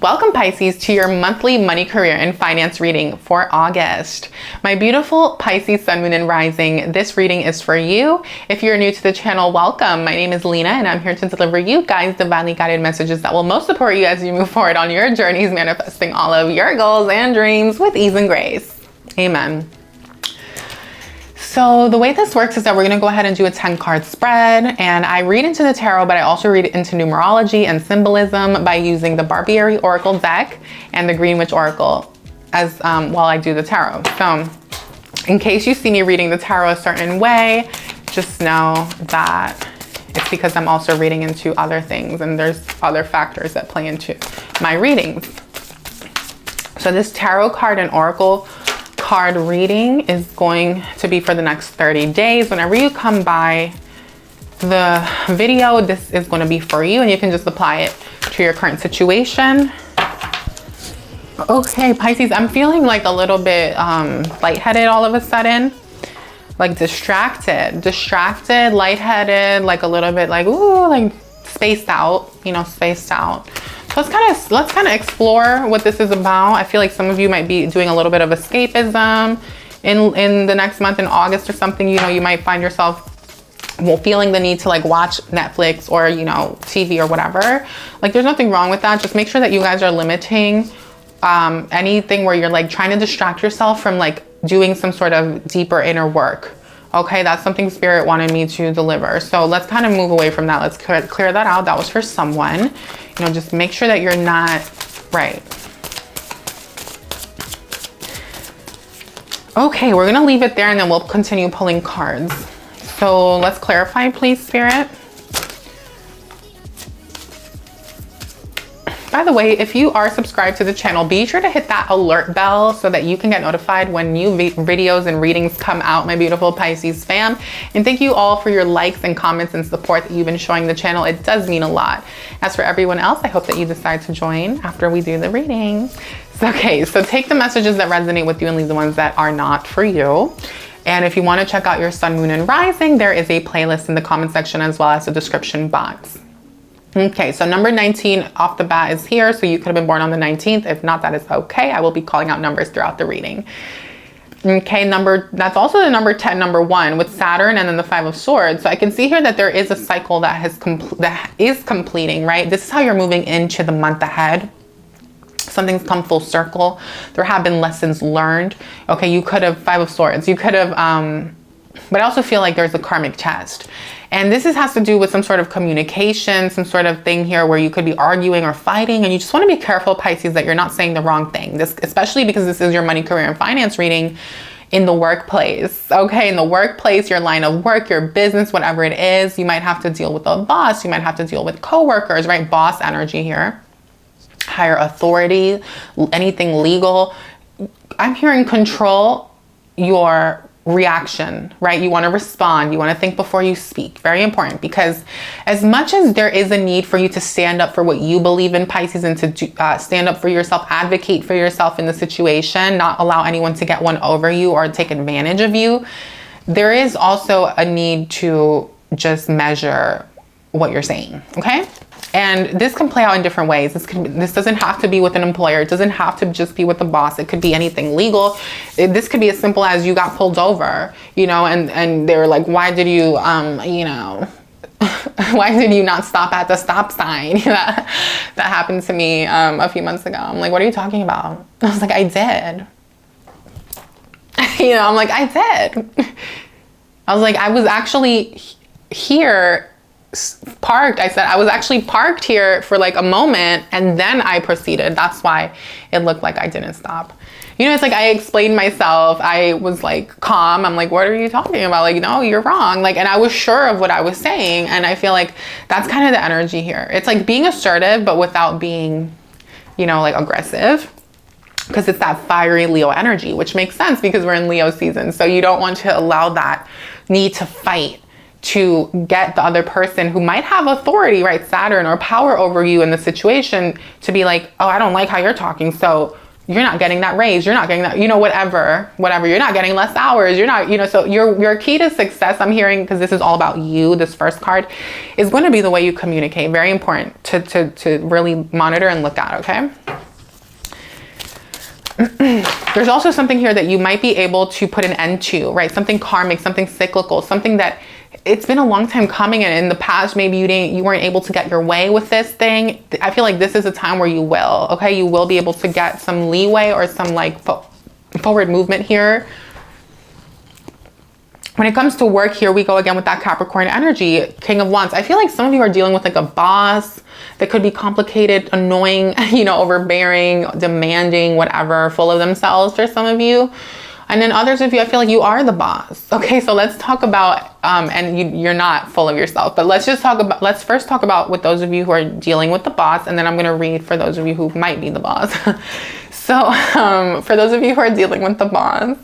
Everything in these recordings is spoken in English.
Welcome Pisces to your monthly money, career, and finance reading for August. My beautiful Pisces sun, moon, and rising, this reading is for you. If you're new to the channel, welcome. My name is Lina and I'm here to deliver you guys divinely guided messages that will most support you as you move forward on your journeys, manifesting all of your goals and dreams with ease and grace. Amen. So the way this works is that we're going to go ahead and do a 10-card spread, and I read into the tarot, but I also read into numerology and symbolism by using the Barbieri Oracle deck and the Green Witch Oracle as while I do the tarot. So in case you see me reading the tarot a certain way, just know that it's because I'm also reading into other things and there's other factors that play into my readings. So this tarot card and oracle card reading is going to be for the next 30 days. Whenever you come by the video, this is going to be for you and you can just apply it to your current situation. Okay, Pisces, I'm feeling like a little bit lightheaded all of a sudden, like distracted, lightheaded, like a little bit like, ooh, like spaced out, you know, spaced out. So let's kind of explore what this is about. I feel like some of you might be doing a little bit of escapism in the next month in August or something. You know, you might find yourself feeling the need to like watch Netflix or, you know, TV or whatever. Like there's nothing wrong with that. Just make sure that you guys are limiting anything where you're like trying to distract yourself from like doing some sort of deeper inner work. Okay, that's something Spirit wanted me to deliver. So let's kind of move away from that. Let's clear that out. That was for someone. You know, just make sure that you're not right. Okay, we're gonna leave it there and then we'll continue pulling cards. So let's clarify, please, Spirit. By the way, if you are subscribed to the channel, be sure to hit that alert bell so that you can get notified when new videos and readings come out, my beautiful Pisces fam. And thank you all for your likes and comments and support that you've been showing the channel. It does mean a lot. As for everyone else, I hope that you decide to join after we do the reading. Okay, so take the messages that resonate with you and leave the ones that are not for you. And if you want to check out your sun, moon, and rising, there is a playlist in the comment section as well as the description box. Okay, so number 19 off the bat is here. So you could have been born on the 19th. If not, that is okay. I will be calling out numbers throughout the reading. Okay, that's also the number 10, number 1 with Saturn and then the 5 of Swords. So I can see here that there is a cycle that is completing, right? This is how you're moving into the month ahead. Something's come full circle. There have been lessons learned. Okay, you could have 5 of Swords. You could have, but I also feel like there's a karmic test. And this has to do with some sort of communication, some sort of thing here where you could be arguing or fighting. And you just want to be careful, Pisces, that you're not saying the wrong thing. This, especially because this is your money, career, and finance reading in the workplace. Okay, in the workplace, your line of work, your business, whatever it is, you might have to deal with a boss. You might have to deal with coworkers, right? Boss energy here. Higher authority, anything legal. I'm hearing control your reaction, right? You want to respond. You want to think before you speak. Very important, because as much as there is a need for you to stand up for what you believe in, Pisces, and to stand up for yourself, advocate for yourself in the situation, not allow anyone to get one over you or take advantage of you, there is also a need to just measure what you're saying, okay? And this can play out in different ways. This doesn't have to be with an employer. It doesn't have to just be with the boss. It could be anything legal. This could be as simple as you got pulled over, you know, and they were like, why did you, you know, why did you not stop at the stop sign? that happened to me a few months ago. I'm like, what are you talking about? I was like, I did. You know, I'm like, I did. I was like, I was actually here parked. I said I was actually parked here for like a moment and then I proceeded. That's why it looked like I didn't stop. You know, it's like I explained myself. I was like calm. I'm like, what are you talking about? Like, no, you're wrong. Like, and I was sure of what I was saying. And I feel like that's kind of the energy here. It's like being assertive, but without being, you know, like aggressive. Because it's that fiery Leo energy, which makes sense because we're in Leo season. So you don't want to allow that need to fight to get the other person who might have authority, right, Saturn, or power over you in the situation, to be like, oh, I don't like how you're talking, so you're not getting that raise, you're not getting that, you know, whatever, you're not getting less hours, you're not, you know. So your key to success, I'm hearing, because this is all about you, this first card, is going to be the way you communicate. Very important to really monitor and look at, okay? There's also something here that you might be able to put an end to, right? Something karmic, something cyclical, something that it's been a long time coming, and in the past maybe you weren't able to get your way with this thing. I feel like this is a time where you will, okay? You will be able to get some leeway or some like forward movement here. When it comes to work, here we go again with that Capricorn energy, King of Wands. I feel like some of you are dealing with like a boss that could be complicated, annoying, you know, overbearing, demanding, whatever, full of themselves for some of you. And then others of you, I feel like you are the boss. Okay, so let's talk about, and you're not full of yourself, but let's first talk about with those of you who are dealing with the boss, and then I'm gonna read for those of you who might be the boss. So for those of you who are dealing with the boss,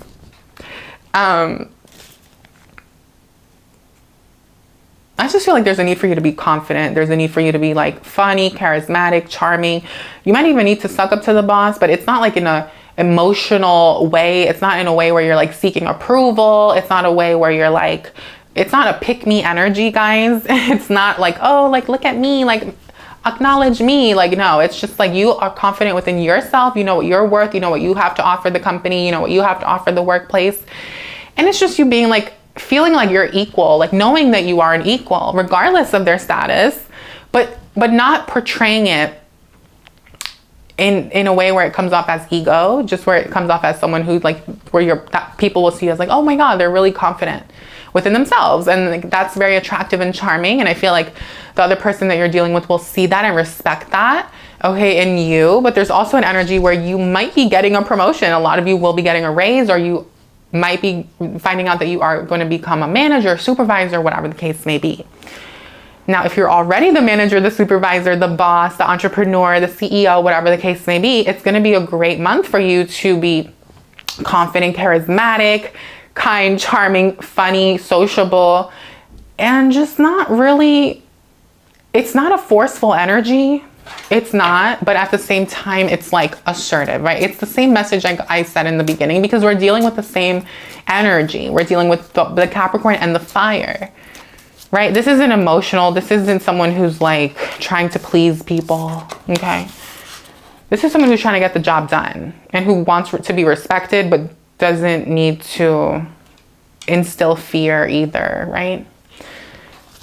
I just feel like there's a need for you to be confident. There's a need for you to be like funny, charismatic, charming. You might even need to suck up to the boss, but it's not like in a emotional way. It's not in a way where you're like seeking approval. It's not a way where you're like, it's not a pick me energy, guys. It's not like, oh, like, look at me, like, acknowledge me. Like, no, it's just like you are confident within yourself. You know what you're worth. You know what you have to offer the company. You know what you have to offer the workplace. And it's just you being like, feeling like you're equal, like knowing that you are an equal regardless of their status, but not portraying it in a way where it comes off as ego, just where it comes off as someone who like, that people will see as like, oh my God, they're really confident within themselves. And like, that's very attractive and charming. And I feel like the other person that you're dealing with will see that and respect that, okay, in you. But there's also an energy where you might be getting a promotion. A lot of you will be getting a raise, or you might be finding out that you are going to become a manager, supervisor, whatever the case may be. Now, if you're already the manager, the supervisor, the boss, the entrepreneur, the CEO, whatever the case may be, it's going to be a great month for you to be confident, charismatic, kind, charming, funny, sociable, and just not really, it's not a forceful energy. It's not, but at the same time, it's like assertive, right? It's the same message like I said in the beginning, because we're dealing with the same energy. We're dealing with the Capricorn and the fire, right? This isn't emotional. This isn't someone who's like trying to please people, okay? This is someone who's trying to get the job done and who wants to be respected, but doesn't need to instill fear either, right?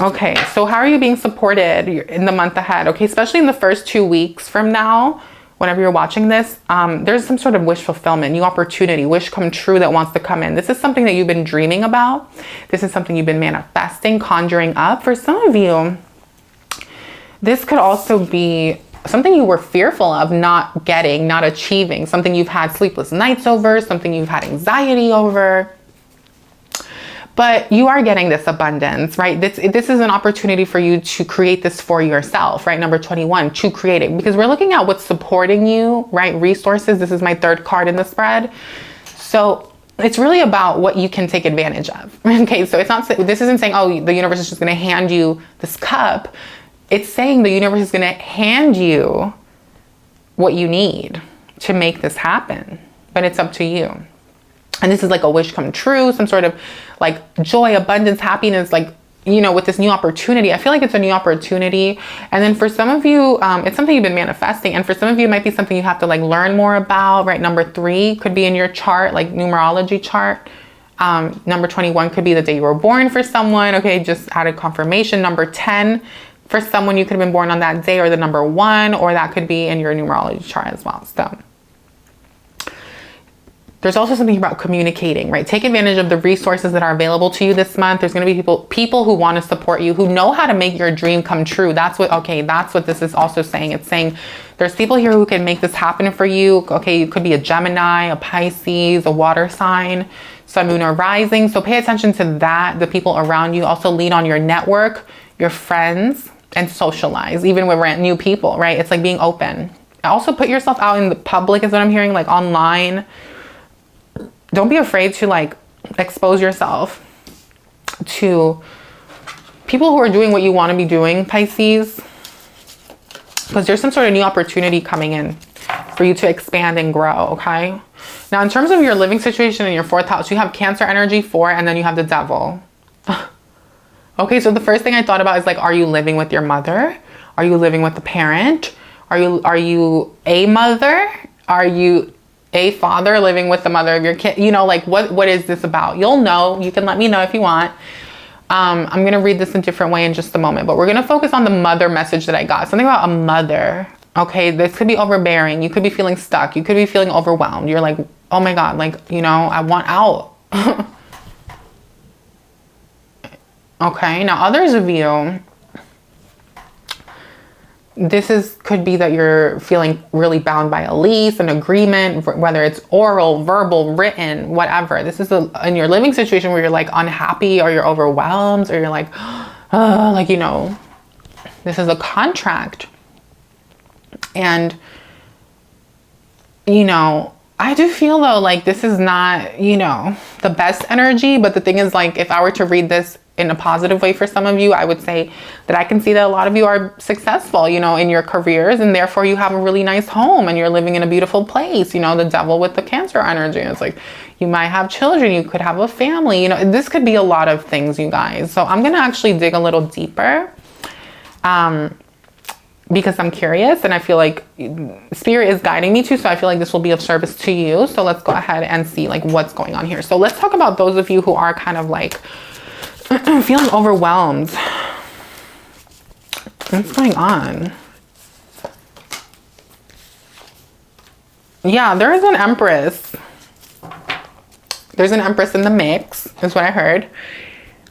Okay, so how are you being supported in the month ahead? Okay, especially in the first 2 weeks from now, whenever you're watching this, there's some sort of wish fulfillment, new opportunity, wish come true that wants to come in. This is something that you've been dreaming about. This is something you've been manifesting, conjuring up. For some of you, this could also be something you were fearful of not getting, not achieving, something you've had sleepless nights over, something you've had anxiety over. But you are getting this abundance, right? This is an opportunity for you to create this for yourself, right? Number 21, to create it, because we're looking at what's supporting you, right? Resources. This is my third card in the spread. So it's really about what you can take advantage of. Okay, so it's not, this isn't saying, oh, the universe is just going to hand you this cup. It's saying the universe is going to hand you what you need to make this happen, but it's up to you. And this is like a wish come true, some sort of like joy, abundance, happiness, like, you know, with this new opportunity. I feel like it's a new opportunity. And then for some of you, it's something you've been manifesting. And for some of you, it might be something you have to like learn more about, right? Number 3 could be in your chart, like numerology chart. Number 21 could be the day you were born for someone. Okay, just added confirmation. Number 10 for someone, you could have been born on that day, or the number 1, or that could be in your numerology chart as well. So there's also something about communicating, right? Take advantage of the resources that are available to you this month. There's going to be people who want to support you, who know how to make your dream come true. That's what this is also saying. It's saying there's people here who can make this happen for you. Okay, it could be a Gemini, a Pisces, a water sign, sun, moon, or rising. So pay attention to that, the people around you. Also lean on your network, your friends, and socialize, even with new people, right? It's like being open. Also put yourself out in the public is what I'm hearing, like online. Don't be afraid to like expose yourself to people who are doing what you want to be doing, Pisces, because there's some sort of new opportunity coming in for you to expand and grow, okay? Now, in terms of your living situation in your 4th house, you have Cancer energy 4, and then you have the Devil. Okay, so the first thing I thought about is like, are you living with your mother? Are you living with a parent? Are you a mother? Are you a father living with the mother of your kid. You know, like what is this about? You'll know. You can let me know if you want. I'm going to read this a different way in just a moment, but we're going to focus on the mother message that I got. Something about a mother. Okay, this could be overbearing. You could be feeling stuck. You could be feeling overwhelmed. You're like, oh my God, like, you know, I want out. Okay, now others of you, could be that you're feeling really bound by a lease, an agreement, whether it's oral, verbal, written, whatever. This is in your living situation where you're like unhappy, or you're overwhelmed, or you're like, like, you know, this is a contract. And, you know, I do feel though, like this is not, you know, the best energy. But the thing is, like, if I were to read this in a positive way for some of you, I would say that I can see that a lot of you are successful, you know, in your careers, and therefore you have a really nice home and you're living in a beautiful place. You know, the devil with the Cancer energy. It's like you might have children, you could have a family, you know, this could be a lot of things, you guys. So I'm going to actually dig a little deeper because I'm curious, and I feel like spirit is guiding me to, so I feel like this will be of service to you. So let's go ahead and see like what's going on here. So let's talk about those of you who are kind of like feeling overwhelmed. What's going on? Yeah, there is an Empress. There's an Empress in the mix, is what I heard.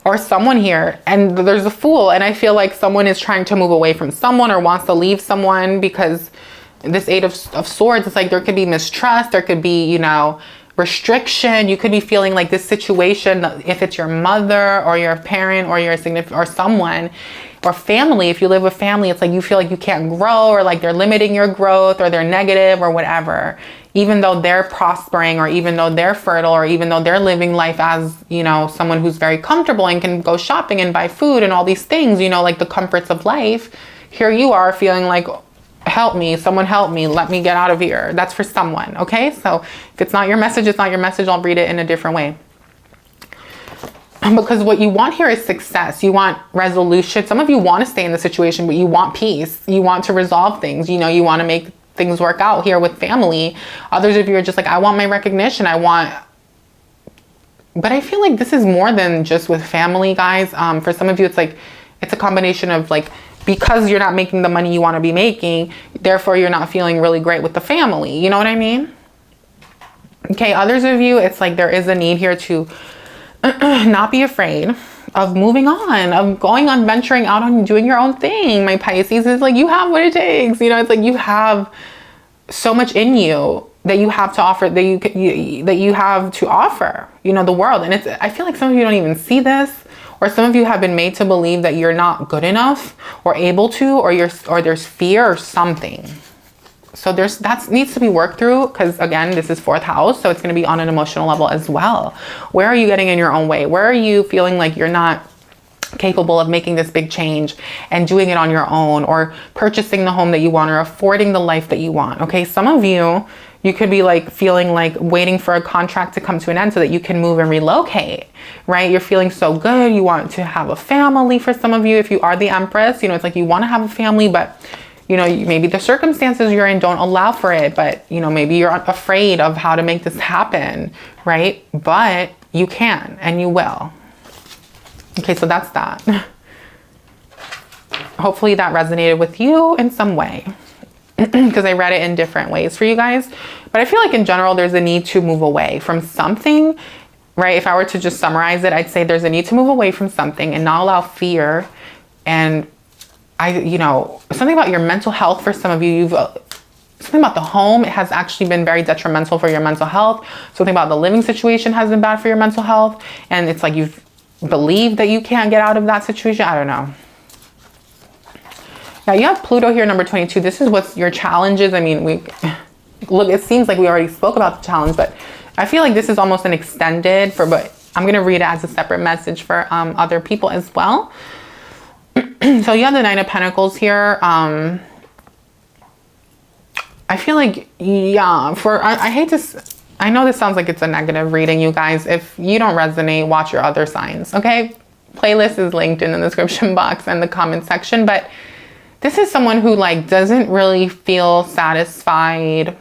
Or someone here, and there's a Fool, and I feel like someone is trying to move away from someone or wants to leave someone, because this Eight of Swords, it's like there could be mistrust, there could be, you know, restriction. You could be feeling like this situation, if it's your mother or your parent or your significant or someone or family, if you live with family, it's like you feel like you can't grow, or like they're limiting your growth, or they're negative or whatever, even though they're prospering, or even though they're fertile, or even though they're living life as, you know, someone who's very comfortable and can go shopping and buy food and all these things, you know, like the comforts of life. Here you are feeling like, help me, someone help me, let me get out of here. That's for someone. Okay, so if it's not your message, it's not your message. I'll read it in a different way. Because what you want here is success. You want resolution. Some of you want to stay in the situation, but you want peace. You want to resolve things. You know, you want to make things work out here with family. Others of you are just like, I want my recognition. But I feel like this is more than just with family, guys. For some of you, it's like, it's a combination of like, because you're not making the money you want to be making, therefore you're not feeling really great with the family. You know what I mean? Okay, others of you, it's like there is a need here to not be afraid of moving on, of going on, venturing out on doing your own thing. My Pisces is like, you have what it takes. You know, it's like you have so much in you that you have to offer, that you have to offer, you know, the world. And I feel like some of you don't even see this, or some of you have been made to believe that you're not good enough or able to, or there's fear or something. So that needs to be worked through, because again, this is 4th house, so it's going to be on an emotional level as well. Where are you getting in your own way? Where are you feeling like you're not capable of making this big change and doing it on your own, or purchasing the home that you want, or affording the life that you want? Okay, some of you could be like feeling like waiting for a contract to come to an end so that you can move and relocate, right? You're feeling so good. You want to have a family. For some of you, if you are the Empress, you know, it's like you want to have a family, but you know, maybe the circumstances you're in don't allow for it, but you know, maybe you're afraid of how to make this happen, right? But you can, and you will. Okay, so that's that. Hopefully that resonated with you in some way, because I read it in different ways for you guys. But I feel like in general, there's a need to move away from something, right? If I were to just summarize it, I'd say there's a need to move away from something and not allow fear. And you know, something about your mental health for some of you, something about the home, it has actually been very detrimental for your mental health. Something about the living situation has been bad for your mental health. And it's like you've believed that you can't get out of that situation. I don't know. Now you have Pluto here, number 22. This is what's your challenges. I mean, look, it seems like we already spoke about the challenge, but I feel like this is almost an extended but I'm going to read it as a separate message for other people as well. So you have the 9 of Pentacles here. I feel like, yeah, I know this sounds like it's a negative reading, you guys. If you don't resonate, watch your other signs, okay? Playlist is linked in the description box and the comment section, but this is someone who like doesn't really feel satisfied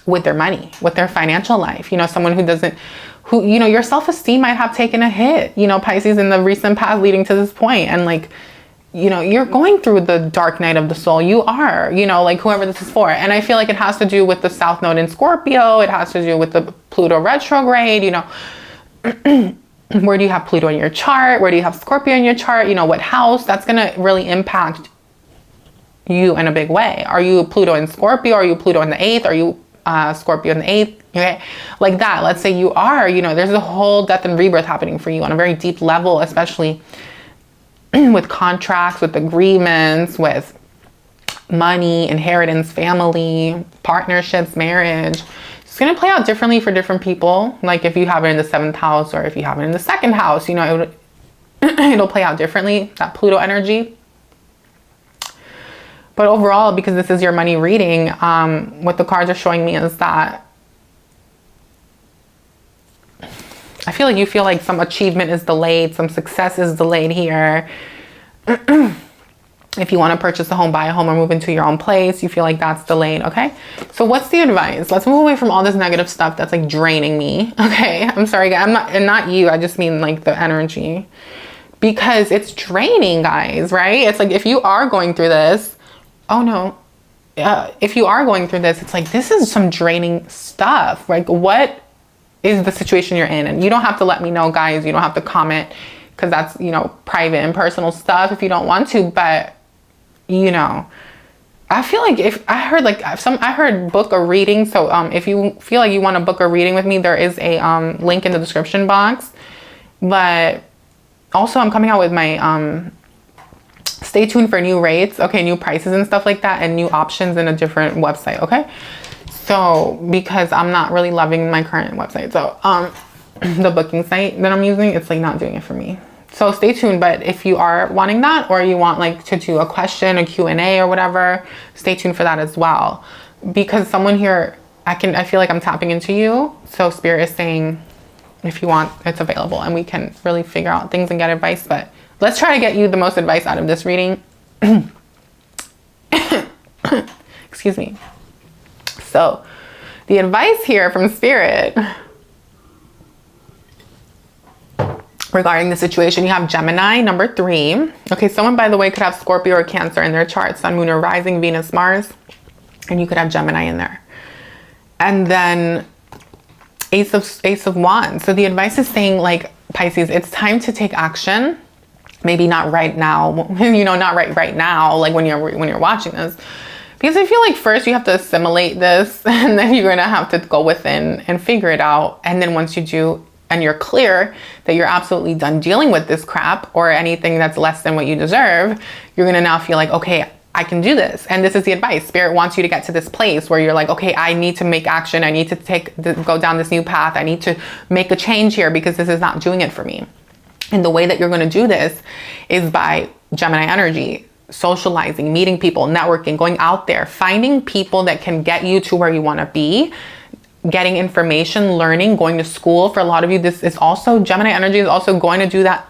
with their money, with their financial life. You know, someone who doesn't, who, you know, your self-esteem might have taken a hit, you know, Pisces, in the recent past leading to this point. And like, you know, you're going through the dark night of the soul. You are, you know, like whoever this is for. And I feel like it has to do with the South Node in Scorpio. It has to do with the Pluto retrograde, you know. Where do you have Pluto in your chart? Where do you have Scorpio in your chart? You know, what house? That's going to really impact you in a big way. Are you Pluto in Scorpio? Are you Pluto in the 8th? Are you Scorpio in the 8th? Okay, like that. Let's say you are, you know, there's a whole death and rebirth happening for you on a very deep level, especially with contracts, with agreements, with money, inheritance, family, partnerships, marriage. It's going to play out differently for different people. Like if you have it in the 7th house or if you have it in the 2nd house, you know, it'll play out differently, that Pluto energy. But overall, because this is your money reading, what the cards are showing me is that I feel like you feel like some achievement is delayed, some success is delayed here. If you want to purchase a home, buy a home, or move into your own place, you feel like that's delayed, okay? So what's the advice? Let's move away from all this negative stuff that's like draining me, okay? I'm sorry, guys. I'm not, and not you, I just mean like the energy. Because it's draining, guys, right? It's like if you are going through this, oh no, if you are going through this, it's like, this is some draining stuff. Like, what is the situation you're in? And you don't have to let me know, guys. You don't have to comment, because that's, you know, private and personal stuff if you don't want to. But, you know, I feel like if I heard like I heard book a reading. So if you feel like you want to book a reading with me, there is a link in the description box. But also I'm coming out with my stay tuned for new rates, okay, new prices and stuff like that, and new options in a different website, okay? So because I'm not really loving my current website, so the booking site that I'm using, it's like not doing it for me. So stay tuned. But if you are wanting that, or you want like to do a question, a Q&A or whatever, stay tuned for that as well. Because someone here, I feel like I'm tapping into you. So Spirit is saying, if you want, it's available, and we can really figure out things and get advice. But let's try to get you the most advice out of this reading. Excuse me. So the advice here from Spirit regarding the situation, you have Gemini, number 3. Okay, someone, by the way, could have Scorpio or Cancer in their chart, Sun, Moon, or Rising, Venus, Mars, and you could have Gemini in there. And then Ace of Wands. So the advice is saying, like, Pisces, it's time to take action. Maybe not right now, you know, not right now, like when you're watching this. Because I feel like first you have to assimilate this, and then you're gonna have to go within and figure it out. And then once you do, and you're clear that you're absolutely done dealing with this crap or anything that's less than what you deserve, you're gonna now feel like, okay, I can do this. And this is the advice. Spirit wants you to get to this place where you're like, okay, I need to make action. I need to go down this new path. I need to make a change here because this is not doing it for me. And the way that you're gonna do this is by Gemini energy, socializing, meeting people, networking, going out there, finding people that can get you to where you wanna be, getting information, learning, going to school. For a lot of you, this is also, Gemini energy is also going to do that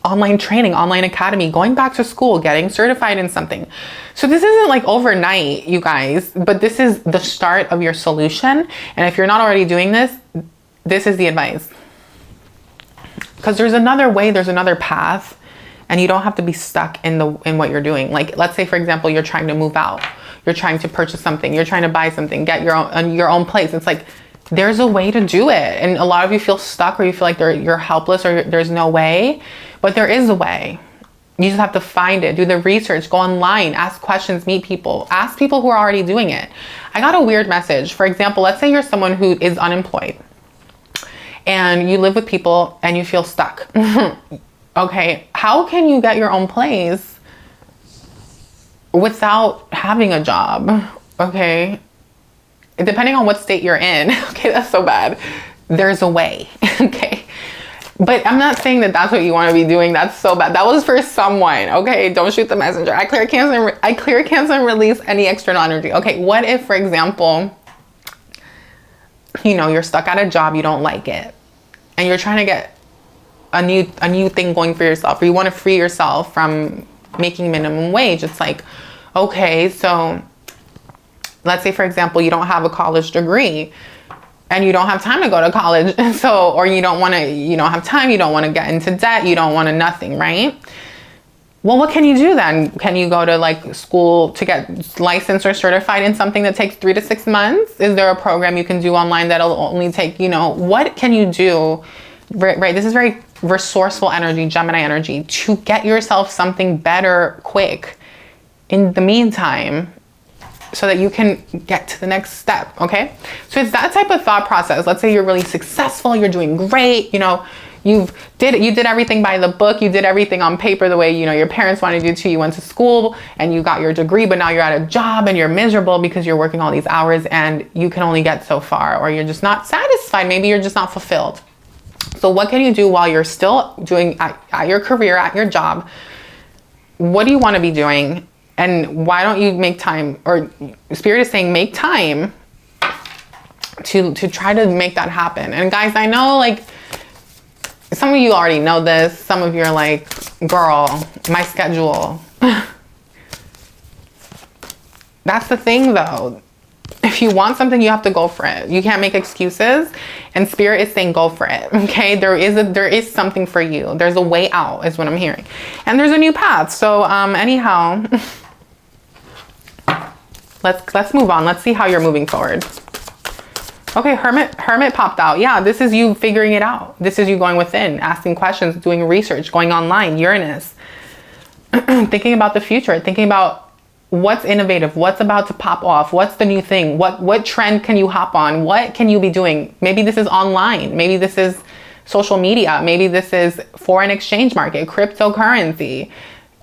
online training, online academy, going back to school, getting certified in something. So this isn't like overnight, you guys, but this is the start of your solution. And if you're not already doing this, this is the advice. Because there's another way, there's another path, and you don't have to be stuck in what you're doing. Like, let's say, for example, you're trying to move out, you're trying to purchase something, you're trying to buy something, get your own place. It's like, there's a way to do it. And a lot of you feel stuck, or you feel like you're helpless, or there's no way, but there is a way. You just have to find it, do the research, go online, ask questions, meet people, ask people who are already doing it. I got a weird message. For example, let's say you're someone who is unemployed and you live with people and you feel stuck. Okay, how can you get your own place without having a job? Okay, depending on what state you're in. Okay, that's so bad. There's a way. Okay, but I'm not saying that that's what you want to be doing. That's so bad. That was for someone. Okay, don't shoot the messenger. I clear Cancer and release any external energy. Okay, what if, for example, you know, you're stuck at a job, you don't like it, and you're trying to get a new thing going for yourself, or you want to free yourself from making minimum wage. It's like, okay, so let's say, for example, you don't have a college degree and you don't have time to go to college. So, or you don't have time, you don't want to get into debt, you don't want to nothing, right? Well, what can you do then? Can you go to like school to get licensed or certified in something that takes 3 to 6 months? Is there a program you can do online that'll only take, what can you do? Right. This is very resourceful energy, Gemini energy, to get yourself something better quick in the meantime, so that you can get to the next step. Okay. So it's that type of thought process. Let's say you're really successful, you're doing great, you did everything by the book, you did everything on paper the way, your parents wanted you to, you went to school and you got your degree, but now you're at a job and you're miserable because you're working all these hours and you can only get so far, or you're just not satisfied. Maybe you're just not fulfilled. So what can you do while you're still doing at your career, at your job? What do you want to be doing? And why don't you make time, or Spirit is saying, make time to try to make that happen. And guys, I know like some of you already know this. Some of you are like, girl, my schedule. That's the thing though. If you want something, you have to go for it. You can't make excuses. And Spirit is saying, go for it. Okay. There is something for you. There's a way out is what I'm hearing. And there's a new path. So, anyhow, let's move on. Let's see how you're moving forward. Okay. Hermit popped out. Yeah. This is you figuring it out. This is you going within, asking questions, doing research, going online, Uranus, thinking about the future, thinking about what's innovative, what's about to pop off, what's the new thing, what trend can you hop on, what can you be doing? Maybe this is online, maybe this is social media, maybe this is foreign exchange market, cryptocurrency,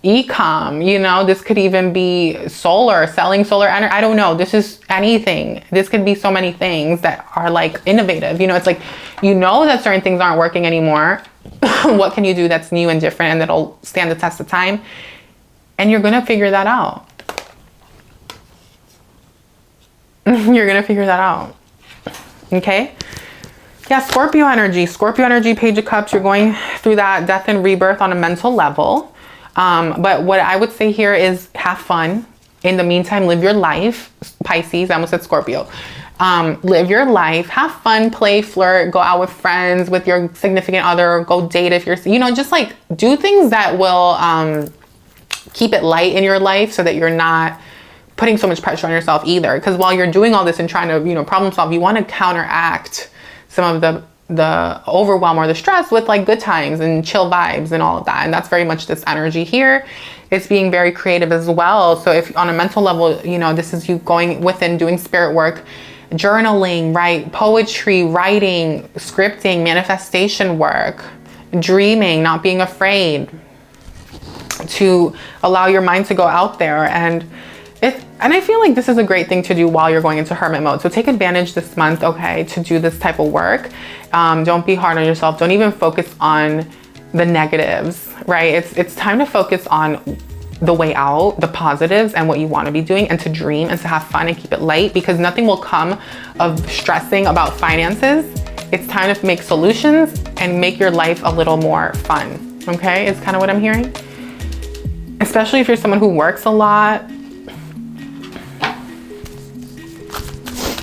e-com, this could even be solar, selling solar energy. I don't know. This is anything. This could be so many things that are like innovative. It's like, that certain things aren't working anymore. What can you do that's new and different and that'll stand the test of time? And you're going to figure that out. You're going to figure that out. Okay. Yeah. Scorpio energy, Page of Cups. You're going through that death and rebirth on a mental level. But what I would say here is have fun. In the meantime, live your life. Pisces, I almost said Scorpio. Live your life, have fun, play, flirt, go out with friends, with your significant other, go date if you're, just like do things that will keep it light in your life so that you're not putting so much pressure on yourself either. Because while you're doing all this and trying to, problem solve, you want to counteract some of the overwhelm or the stress with like good times and chill vibes and all of that. And that's very much this energy here. It's being very creative as well. So if on a mental level, this is you going within, doing spirit work, journaling, right? Poetry, writing, scripting, manifestation work, dreaming, not being afraid to allow your mind to go out there. And I feel like this is a great thing to do while you're going into hermit mode. So take advantage this month, okay, to do this type of work. Don't be hard on yourself. Don't even focus on the negatives, right? It's time to focus on the way out, the positives, and what you want to be doing, and to dream and to have fun and keep it light, because nothing will come of stressing about finances. It's time to make solutions and make your life a little more fun, okay? It's kind of what I'm hearing. Especially if you're someone who works a lot.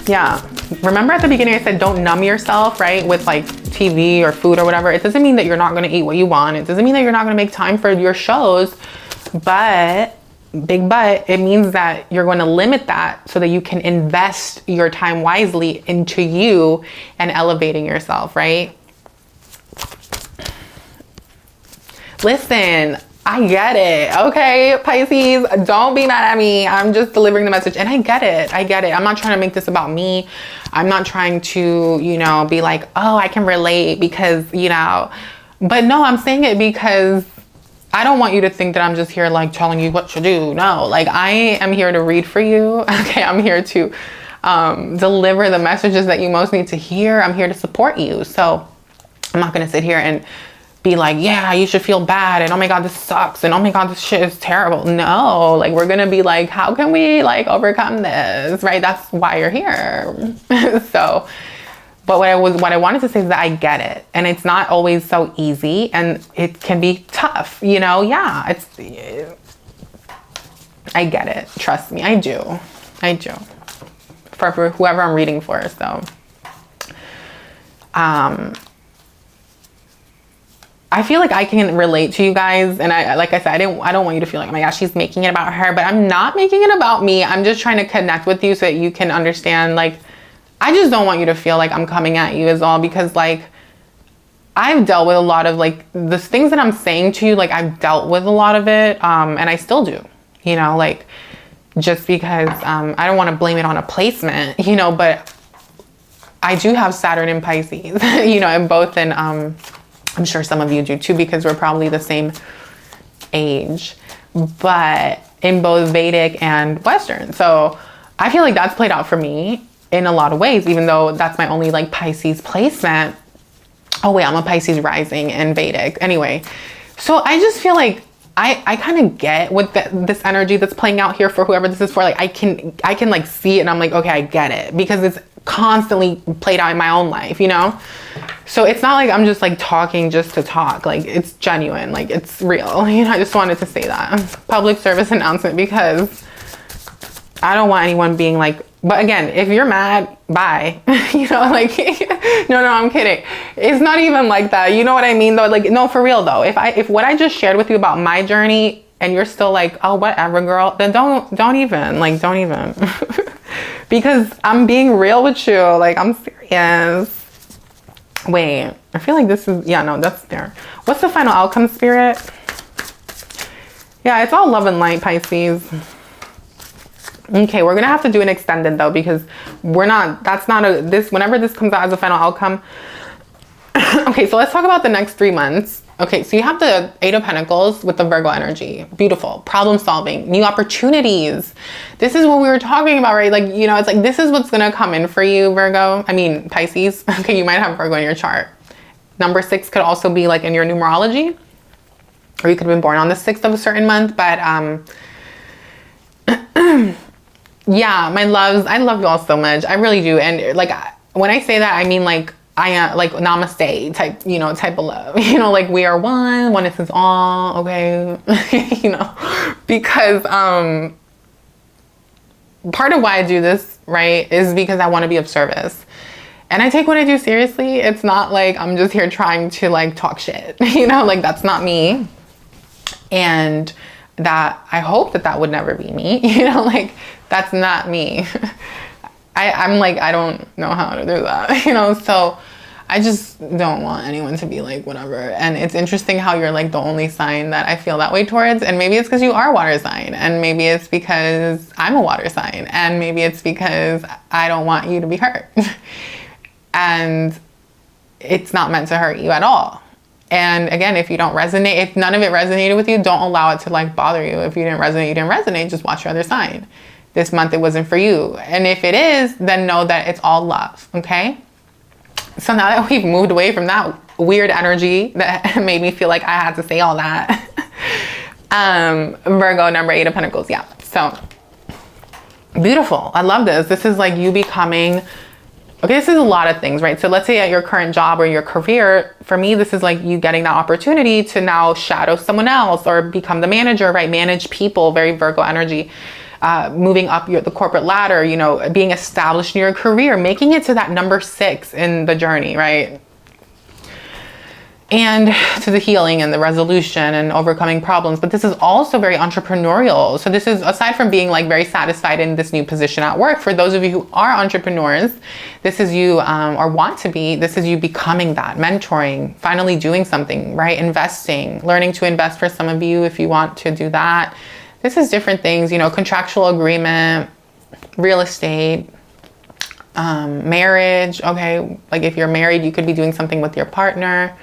Yeah, remember at the beginning I said don't numb yourself, right, with like TV or food or whatever. It doesn't mean that you're not going to eat what you want. It doesn't mean that you're not going to make time for your shows, but it means that you're going to limit that so that you can invest your time wisely into you and elevating yourself, right? Listen, I get it. Okay, Pisces, don't be mad at me. I'm just delivering the message, and I get it. I'm not trying to make this about me. I'm not trying to, be like, oh, I can relate because, but no, I'm saying it because I don't want you to think that I'm just here like telling you what to do. No, like I am here to read for you. Okay, I'm here to deliver the messages that you most need to hear. I'm here to support you. So I'm not going to sit here and be like, yeah, you should feel bad, and oh my God, this sucks, and oh my God, this shit is terrible. No, like we're gonna be like, how can we like overcome this, right? That's why you're here. So, but what I wanted to say is that I get it, and it's not always so easy, and it can be tough, yeah, I get it. Trust me, I do. for whoever I'm reading for. So, I feel like I can relate to you guys. And like I said, I don't want you to feel like, oh my gosh, she's making it about her, but I'm not making it about me. I'm just trying to connect with you so that you can understand. Like, I just don't want you to feel like I'm coming at you is all, because like, I've dealt with a lot of like the things that I'm saying to you, like I've dealt with a lot of it. And I still do, you know, like just because, I don't want to blame it on a placement, you know, but I do have Saturn in Pisces, you know, and both in, I'm sure some of you do too, because we're probably the same age, but in both Vedic and Western. So I feel like that's played out for me in a lot of ways, even though that's my only like Pisces placement. Oh wait, I'm a Pisces rising and Vedic. Anyway, so I just feel like I kind of get what this energy that's playing out here for whoever this is for. Like I can like see it and I'm like, okay, I get it, because it's constantly played out in my own life, you know? So it's not like I'm just like talking just to talk. Like it's genuine, like it's real. You know, I just wanted to say that. Public service announcement, because I don't want anyone being like, but again, if you're mad, bye. You know, like, no, I'm kidding. It's not even like that. You know what I mean though? Like, no, for real though. If what I just shared with you about my journey and you're still like, oh, whatever, girl, then don't even. Because I'm being real with you. Like, I'm serious. Wait, I feel like this is, yeah, no, that's there. What's the final outcome, Spirit? Yeah, it's all love and light, Pisces. Okay, we're gonna have to do an extended though, because whenever this comes out as a final outcome. Okay, so let's talk about the next 3 months. Okay, so you have the 8 of Pentacles with the Virgo energy. Beautiful. Problem solving, new opportunities. This is what we were talking about, right? Like, you know, it's like, this is what's gonna come in for you, Pisces. Okay, you might have Virgo in your chart. Number 6 could also be like in your numerology, or you could have been born on the 6th of a certain month, but yeah, my loves, I love you all so much. I really do. And like, when I say that, I mean like, I am like namaste type, you know, type of love, you know, like we are one, oneness is all, okay. You know, because, part of why I do this, right, is because I want to be of service. And I take what I do seriously. It's not like I'm just here trying to like talk shit, you know, like that's not me. And that I hope that would never be me, you know, like that's not me. I'm like, I don't know how to do that, you know, so I just don't want anyone to be like whatever. And it's interesting how you're like the only sign that I feel that way towards. And maybe it's because you are water sign, and maybe it's because I'm a water sign, and maybe it's because I don't want you to be hurt. And it's not meant to hurt you at all. And again, if you don't resonate, if none of it resonated with you, don't allow it to like bother you. If you didn't resonate, you didn't resonate, just watch your other sign. This month it wasn't for you. And if it is, then know that it's all love, okay? So now that we've moved away from that weird energy that made me feel like I had to say all that. Virgo, number 8 of Pentacles, yeah. So beautiful, I love this. This is like you becoming, okay, this is a lot of things, right? So let's say at your current job or your career, for me, this is like you getting that opportunity to now shadow someone else or become the manager, right? Manage people, very Virgo energy. Moving up the corporate ladder, you know, being established in your career, making it to that number 6 in the journey, right? And to the healing and the resolution and overcoming problems. But this is also very entrepreneurial. So this is, aside from being like very satisfied in this new position at work, for those of you who are entrepreneurs, this is you, or want to be, this is you becoming that, mentoring, finally doing something, right? Investing, learning to invest for some of you if you want to do that. This is different things, you know, contractual agreement, real estate, marriage, okay? Like if you're married, you could be doing something with your partner.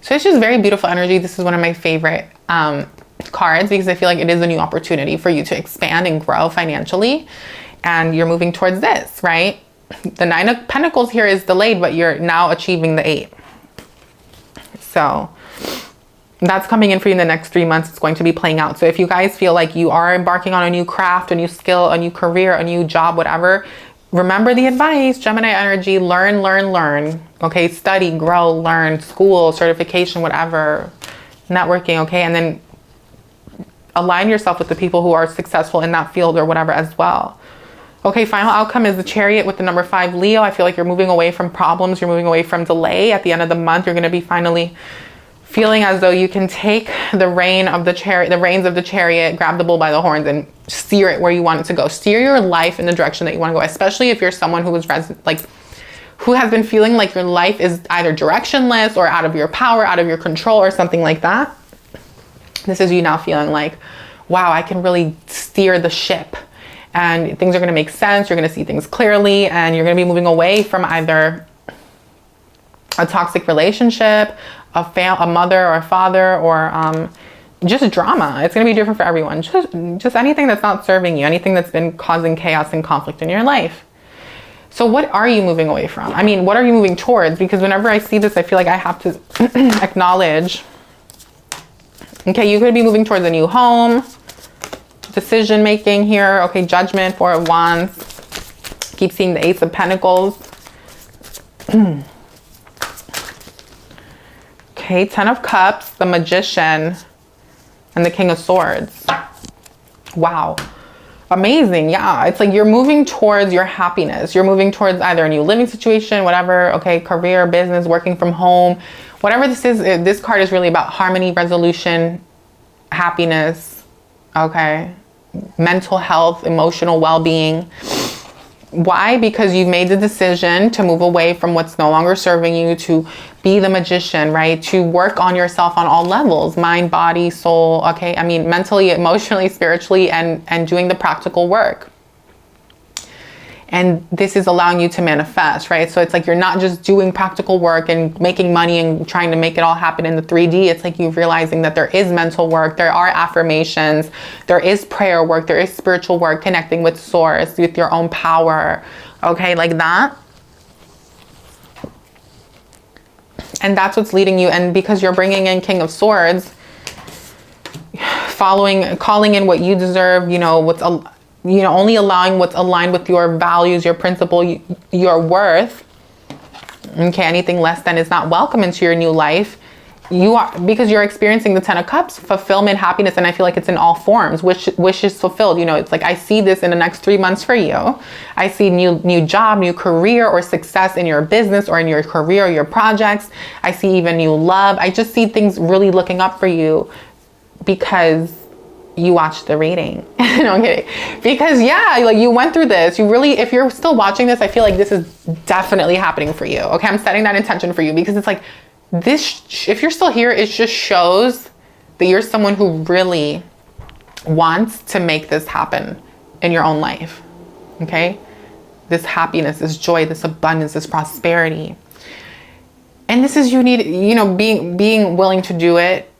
So it's just very beautiful energy. This is one of my favorite cards, because I feel like it is a new opportunity for you to expand and grow financially. And you're moving towards this, right? The 9 of Pentacles here is delayed, but you're now achieving the 8. So that's coming in for you in the next 3 months. It's going to be playing out. So if you guys feel like you are embarking on a new craft, a new skill, a new career, a new job, whatever, remember the advice, Gemini energy, learn, learn, learn. Okay, study, grow, learn, school, certification, whatever, networking, okay? And then align yourself with the people who are successful in that field or whatever as well. Okay, final outcome is the Chariot with the number 5 Leo. I feel like you're moving away from problems. You're moving away from delay. At the end of the month, you're going to be finally feeling as though you can take the reins of the chariot, grab the bull by the horns, and steer it where you want it to go. Steer your life in the direction that you want to go, especially if you're someone who who has been feeling like your life is either directionless or out of your power, out of your control, or something like that. This is you now feeling like, wow, I can really steer the ship. And things are going to make sense. You're going to see things clearly, and you're going to be moving away from either a toxic relationship, a mother or a father, or just drama. It's going to be different for everyone. Just anything that's not serving you, anything that's been causing chaos and conflict in your life. So what are you moving away from? I mean, what are you moving towards? Because whenever I see this, I feel like I have to acknowledge, okay, you could be moving towards a new home, decision making here. Okay, Judgment, 4 of Wands. Keep seeing the Ace of Pentacles. Okay, 10 of Cups, the Magician, and the King of Swords. Wow. Amazing. Yeah, it's like you're moving towards your happiness. You're moving towards either a new living situation, whatever. Okay, career, business, working from home. Whatever this is, this card is really about harmony, resolution, happiness. Okay. Mental health, emotional well-being. Why? Because you've made the decision to move away from what's no longer serving you, to be the magician, right? To work on yourself on all levels, mind, body, soul. Okay. I mean, mentally, emotionally, spiritually, and doing the practical work. And this is allowing you to manifest, right? So it's like you're not just doing practical work and making money and trying to make it all happen in the 3D. It's like you're realizing that there is mental work, there are affirmations, there is prayer work, there is spiritual work, connecting with source, with your own power, okay, like that. And that's what's leading you. And because you're bringing in King of Swords, calling in what you deserve, you know, only allowing what's aligned with your values, your principle, your worth. Okay, anything less than is not welcome into your new life. Because you're experiencing the 10 of Cups, fulfillment, happiness, and I feel like it's in all forms, wish is fulfilled. You know, it's like I see this in the next 3 months for you. I see new job, new career, or success in your business or in your career or your projects. I see even new love. I just see things really looking up for you because you watched the reading. No, I'm kidding. Because yeah, like you went through this. You really, if you're still watching this, I feel like this is definitely happening for you. Okay, I'm setting that intention for you because it's like this, if you're still here, it just shows that you're someone who really wants to make this happen in your own life. Okay, this happiness, this joy, this abundance, this prosperity. And this is, you need, you know, being willing to do it.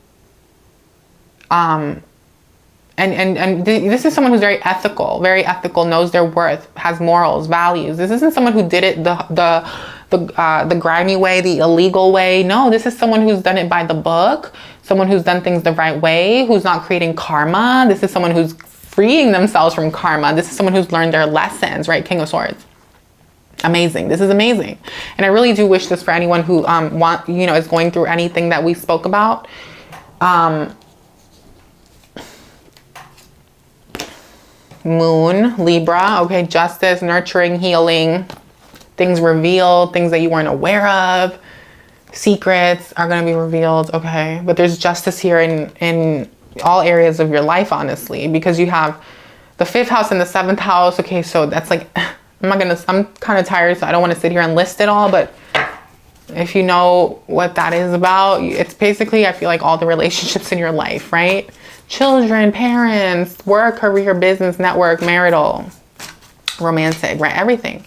And this is someone who's very ethical, knows their worth, has morals, values. This isn't someone who did it the grimy way, the illegal way. No, this is someone who's done it by the book, someone who's done things the right way, who's not creating karma. This is someone who's freeing themselves from karma. This is someone who's learned their lessons, right? King of Swords. Amazing. This is amazing. And I really do wish this for anyone who is going through anything that we spoke about. Moon, Libra, okay, justice, nurturing, healing, things revealed, things that you weren't aware of, secrets are going to be revealed, okay? But there's justice here in all areas of your life, honestly, because you have the 5th house and the 7th house, okay? So that's like, I'm kind of tired, so I don't want to sit here and list it all, but if you know what that is about, it's basically, I feel like all the relationships in your life, right? Children, parents, work, career, business, network, marital, romantic, right? Everything.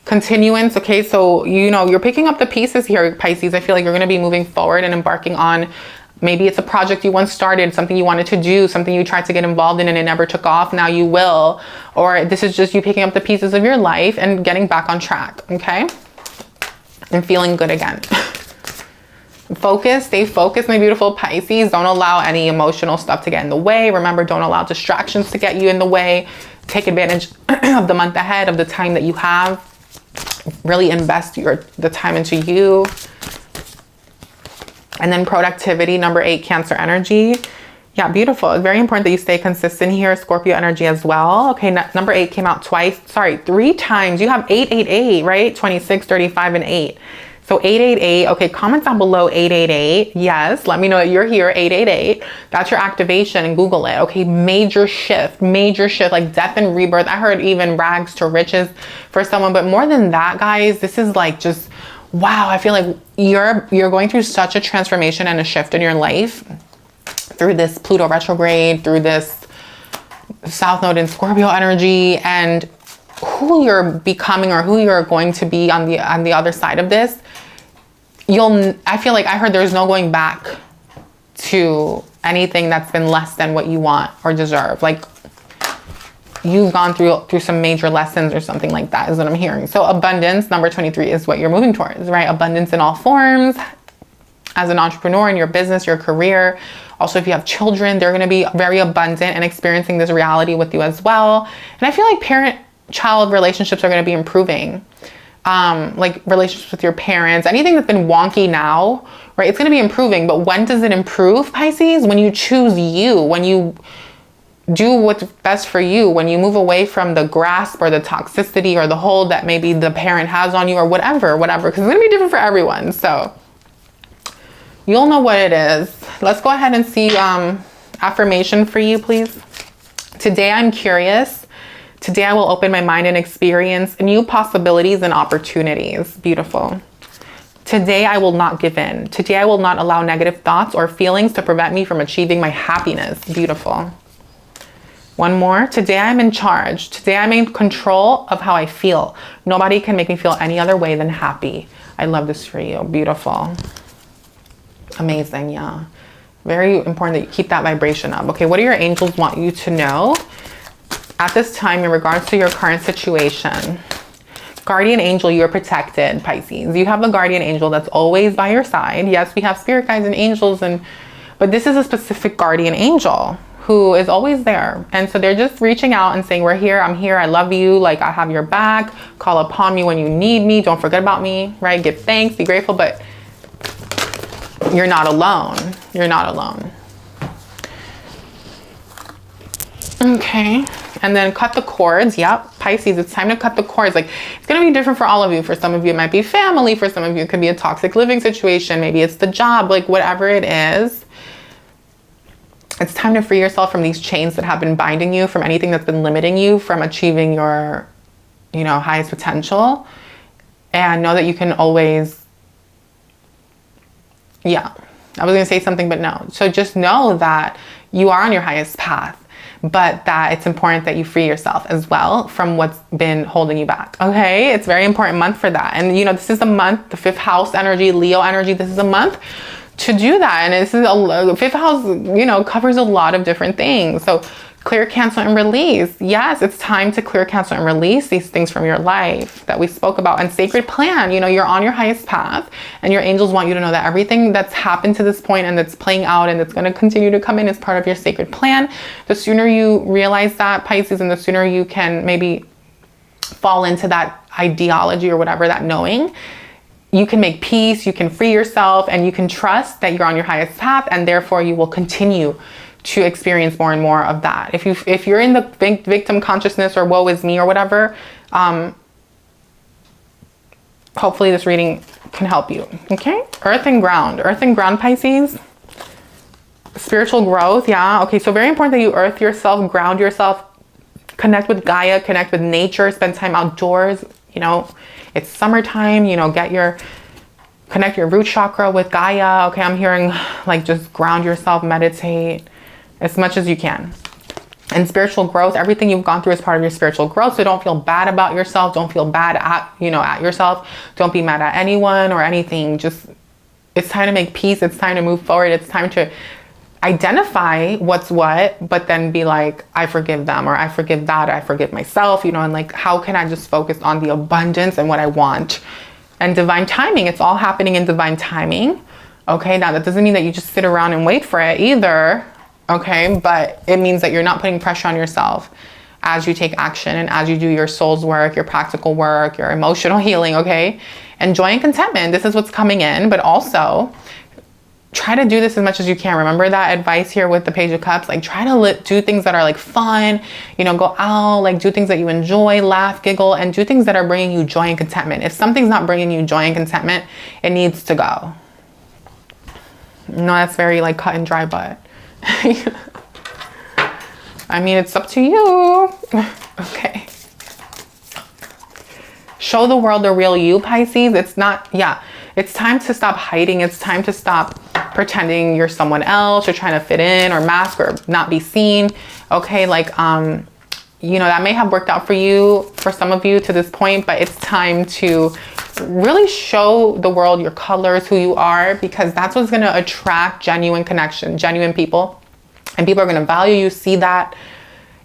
Continuance, okay? So, you know, you're picking up the pieces here, Pisces. I feel like you're going to be moving forward and embarking on, maybe it's a project you once started, something you wanted to do, something you tried to get involved in and it never took off. Now you will. Or this is just you picking up the pieces of your life and getting back on track, okay? And feeling good again. Focus, stay focused, my beautiful Pisces. Don't allow any emotional stuff to get in the way. Remember, don't allow distractions to get you in the way. Take advantage of the month ahead, of the time that you have. Really invest the time into you. And then productivity, number 8, Cancer energy. Yeah, beautiful. It's very important that you stay consistent here. Scorpio energy as well. Okay, number 8 came out twice. Sorry, 3 times. You have 888, right? 26, 35, and 8. So 888. Okay, comment down below 888. Yes, let me know that you're here. 888. That's your activation, and Google it. Okay, major shift, like death and rebirth. I heard even rags to riches for someone, but more than that, guys, this is like just wow. I feel like you're going through such a transformation and a shift in your life through this Pluto retrograde, through this South Node in Scorpio energy, and who you're becoming or who you're going to be on the other side of this. I feel like I heard there's no going back to anything that's been less than what you want or deserve. Like you've gone through some major lessons or something like that is what I'm hearing. So abundance, number 23, is what you're moving towards, right? Abundance in all forms. As an entrepreneur in your business, your career. Also, if you have children, they're going to be very abundant and experiencing this reality with you as well. And I feel like parent-child relationships are going to be improving. Like relationships with your parents, anything that's been wonky now, right? It's going to be improving. But when does it improve, Pisces? When you choose you, when you do what's best for you, when you move away from the grasp or the toxicity or the hold that maybe the parent has on you or whatever, because it's going to be different for everyone. So you'll know what it is. Let's go ahead and see affirmation for you, please. Today I'm curious. Today I will open my mind and experience new possibilities and opportunities. Beautiful. Today I will not give in. Today I will not allow negative thoughts or feelings to prevent me from achieving my happiness. Beautiful. One more. Today I'm in charge. Today I'm in control of how I feel. Nobody can make me feel any other way than happy. I love this for you. Beautiful. Amazing. Yeah. Very important that you keep that vibration up. Okay. What do your angels want you to know at this time in regards to your current situation? Guardian angel, you're protected, Pisces. You have a guardian angel that's always by your side. Yes, we have spirit guides and angels, but this is a specific guardian angel who is always there. And so they're just reaching out and saying, we're here, I'm here, I love you, like I have your back, call upon me when you need me, don't forget about me, right? Give thanks, be grateful, but you're not alone. You're not alone. Okay. And then cut the cords. Yep. Pisces, it's time to cut the cords. Like it's going to be different for all of you. For some of you, it might be family. For some of you, it could be a toxic living situation. Maybe it's the job, like whatever it is. It's time to free yourself from these chains that have been binding you, from anything that's been limiting you from achieving your, highest potential. And know that you can always, I was going to say something, but no. So just know that you are on your highest path, but that it's important that you free yourself as well from what's been holding you back. Okay. It's a very important month for that. And this is a month, the 5th house energy, Leo energy. This is a month to do that. And this is the 5th house, covers a lot of different things. So clear, cancel, and release. Yes, it's time to clear, cancel, and release these things from your life that we spoke about. And sacred plan, you're on your highest path, and your angels want you to know that everything that's happened to this point and that's playing out and that's going to continue to come in is part of your sacred plan. The sooner you realize that, Pisces, and the sooner you can maybe fall into that ideology or whatever, that knowing, you can make peace, you can free yourself, and you can trust that you're on your highest path, and therefore you will continue to experience more and more of that. If you're in the victim consciousness or woe is me or whatever, hopefully this reading can help you. Okay. Earth and ground, Pisces. Spiritual growth. Yeah. Okay. So very important that you earth yourself, ground yourself, connect with Gaia, connect with nature, spend time outdoors. It's summertime, connect your root chakra with Gaia. Okay. I'm hearing like just ground yourself, meditate as much as you can. And spiritual growth, everything you've gone through is part of your spiritual growth. So don't feel bad about yourself. Don't feel bad at yourself. Don't be mad at anyone or anything. Just, it's time to make peace. It's time to move forward. It's time to identify what's what, but then be like, I forgive them, or I forgive that, or I forgive myself, and like, how can I just focus on the abundance and what I want? And divine timing, it's all happening in divine timing. Okay. Now that doesn't mean that you just sit around and wait for it either. Okay, but it means that you're not putting pressure on yourself as you take action and as you do your soul's work, your practical work, your emotional healing, okay? And joy and contentment, this is what's coming in, but also try to do this as much as you can. Remember that advice here with the Page of Cups, like try to do things that are like fun, you know, go out, like do things that you enjoy, laugh, giggle, and do things that are bringing you joy and contentment. If something's not bringing you joy and contentment, it needs to go. No, that's very like cut and dry, but I mean, it's up to you. Okay. Show the world the real you, Pisces. It's not, yeah, it's time to stop hiding. It's time to stop pretending you're someone else or trying to fit in or mask or not be seen. Okay, like, you know, that may have worked out for you, for some of you to this point, but it's time to really show the world your colors, who you are, because that's what's going to attract genuine connection, genuine people. And people are going to value you, see that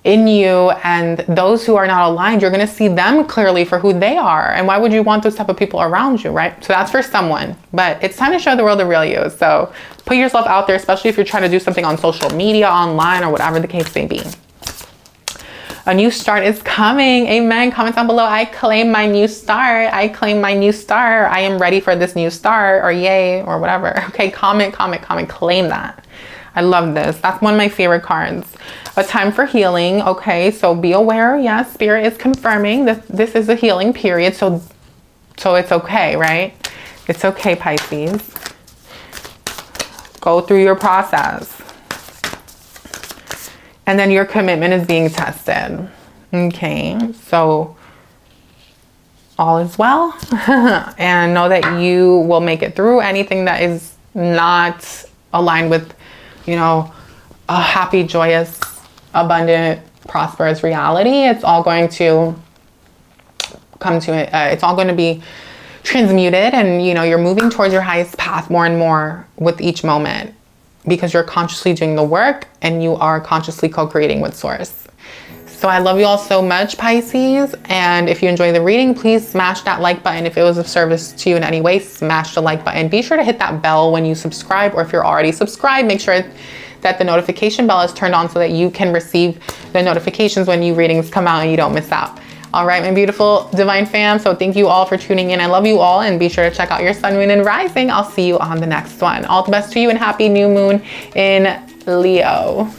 in you. And those who are not aligned, you're going to see them clearly for who they are. And why would you want those type of people around you, right? So that's for someone, but it's time to show the world the real you. So put yourself out there, especially if you're trying to do something on social media, online, or whatever the case may be. A new start is coming. Amen. Comment down below. I claim my new start. I claim my new start. I am ready for this new start, or yay, or whatever. Okay, comment, claim that. I love this. That's one of my favorite cards. A time for healing. Okay, so be aware. Yes, Spirit is confirming that this is a healing period. So it's okay, right? It's okay, Pisces. Go through your process. And then your commitment is being tested. Okay, so all is well. And know that you will make it through anything that is not aligned with, you know, a happy, joyous, abundant, prosperous reality. It's all going to come to it's all going to be transmuted, and you know, you're moving towards your highest path more and more with each moment, because you're consciously doing the work and you are consciously co-creating with Source. So I love you all so much, Pisces. And if you enjoy the reading, please smash that like button. If it was of service to you in any way, smash the like button. Be sure to hit that bell when you subscribe, or if you're already subscribed, make sure that the notification bell is turned on so that you can receive the notifications when new readings come out and you don't miss out. All right, my beautiful divine fam. So thank you all for tuning in. I love you all, and be sure to check out your sun, moon, and rising. I'll see you on the next one. All the best to you, and happy new moon in Leo.